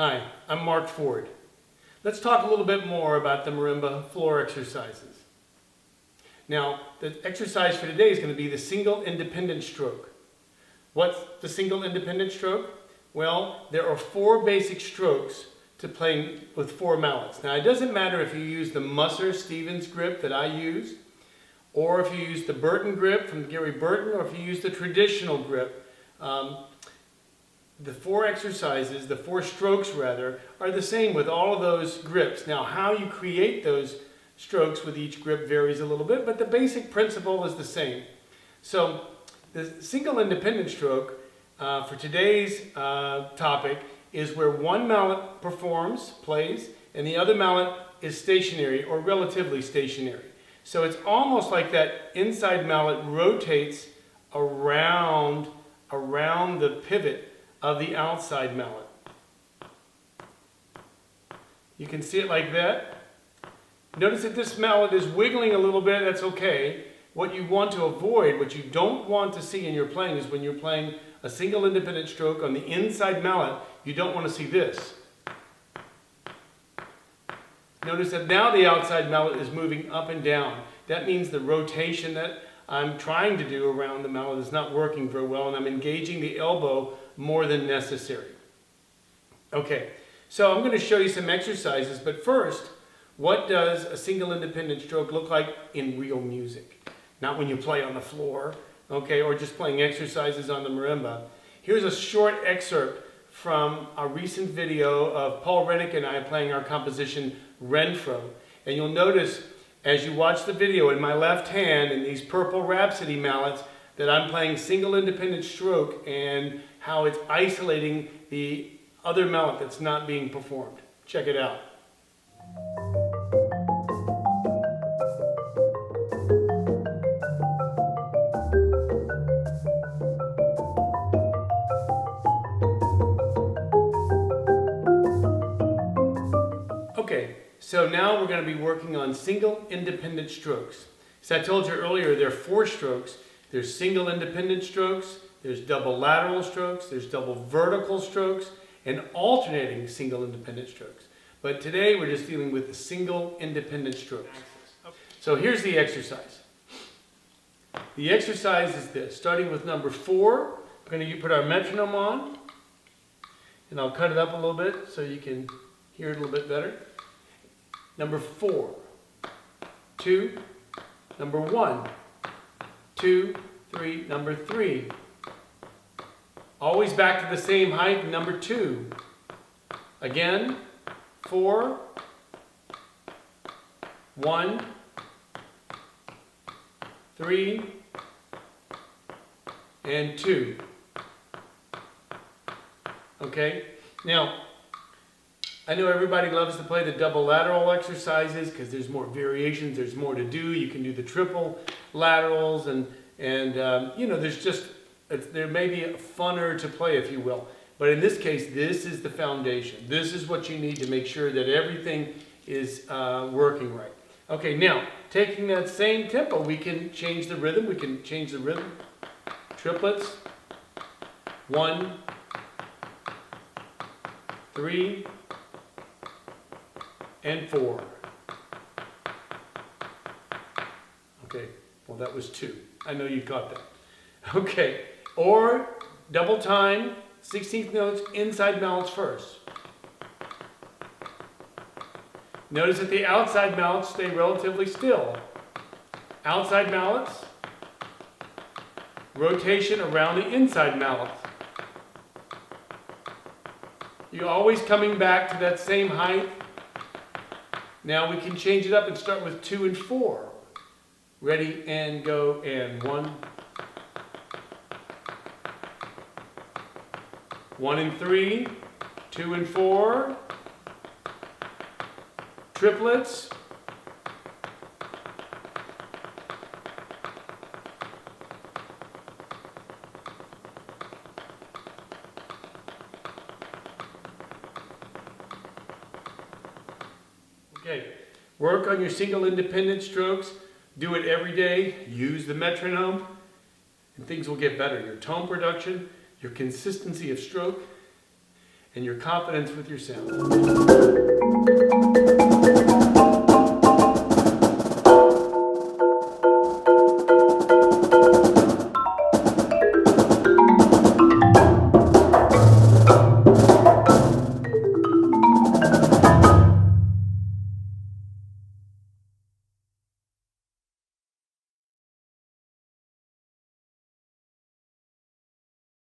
Hi, I'm Mark Ford. Let's talk a little bit more about the marimba floor exercises. Now, the exercise for today is going to be the single independent stroke. What's the single independent stroke? Well, there are 4 basic strokes to playing with 4 mallets. Now, it doesn't matter if you use the Musser-Stevens grip that I use, or if you use the Burton grip from Gary Burton, or if you use the traditional grip. The 4 exercises, the 4 strokes rather, are the same with all of those grips. Now, how you create those strokes with each grip varies a little bit, but the basic principle is the same. So, the single independent stroke for today's topic is where one mallet plays, and the other mallet is stationary or relatively stationary. So it's almost like that inside mallet rotates around the pivot of the outside mallet. You can see it like that. Notice that this mallet is wiggling a little bit, that's okay. What you want to avoid, what you don't want to see in your playing is when you're playing a single independent stroke on the inside mallet, you don't want to see this. Notice that now the outside mallet is moving up and down. That means the rotation that I'm trying to do around the mallet is not working very well, and I'm engaging the elbow more than necessary. Okay, so I'm going to show you some exercises, but first, what does a single independent stroke look like in real music? Not when you play on the floor, okay, or just playing exercises on the marimba. Here's a short excerpt from a recent video of Paul Rhythmic and I playing our composition Renfro. And you'll notice as you watch the video in my left hand in these purple Rhapsody mallets that I'm playing single independent stroke and how it's isolating the other mallet that's not being performed. Check it out. Okay, so now we're going to be working on single independent strokes. As I told you earlier, there are 4 strokes. There's single independent strokes, there's double lateral strokes, there's double vertical strokes, and alternating single independent strokes. But today we're just dealing with the single independent strokes. So here's the exercise. The exercise is this. Starting with number 4, we're going to put our metronome on, and I'll cut it up a little bit so you can hear it a little bit better. Number 4, 2, number 1, 2, 3, number 3. Always back to the same height, number 2. Again, 4, 1, 3, and 2. Okay? Now, I know everybody loves to play the double lateral exercises because there's more variations, there's more to do. You can do the triple laterals and you know, there may be funner to play, if you will. But in this case, this is the foundation. This is what you need to make sure that everything is working right. Okay, now, taking that same tempo, we can change the rhythm. We can change the rhythm. Triplets. 1, 3, and 4. Okay, well that was 2. I know you caught that. Okay, or double time, 16th notes, inside mallets first. Notice that the outside mallets stay relatively still. Outside mallets, rotation around the inside mallet. You're always coming back to that same height. Now we can change it up and start with 2 and 4. Ready and go, and 1, 1 and 3, 2 and 4, triplets, okay, work on your single independent strokes. Do it every day. Use the metronome, and things will get better. Your tone production, your consistency of stroke, and your confidence with your sound.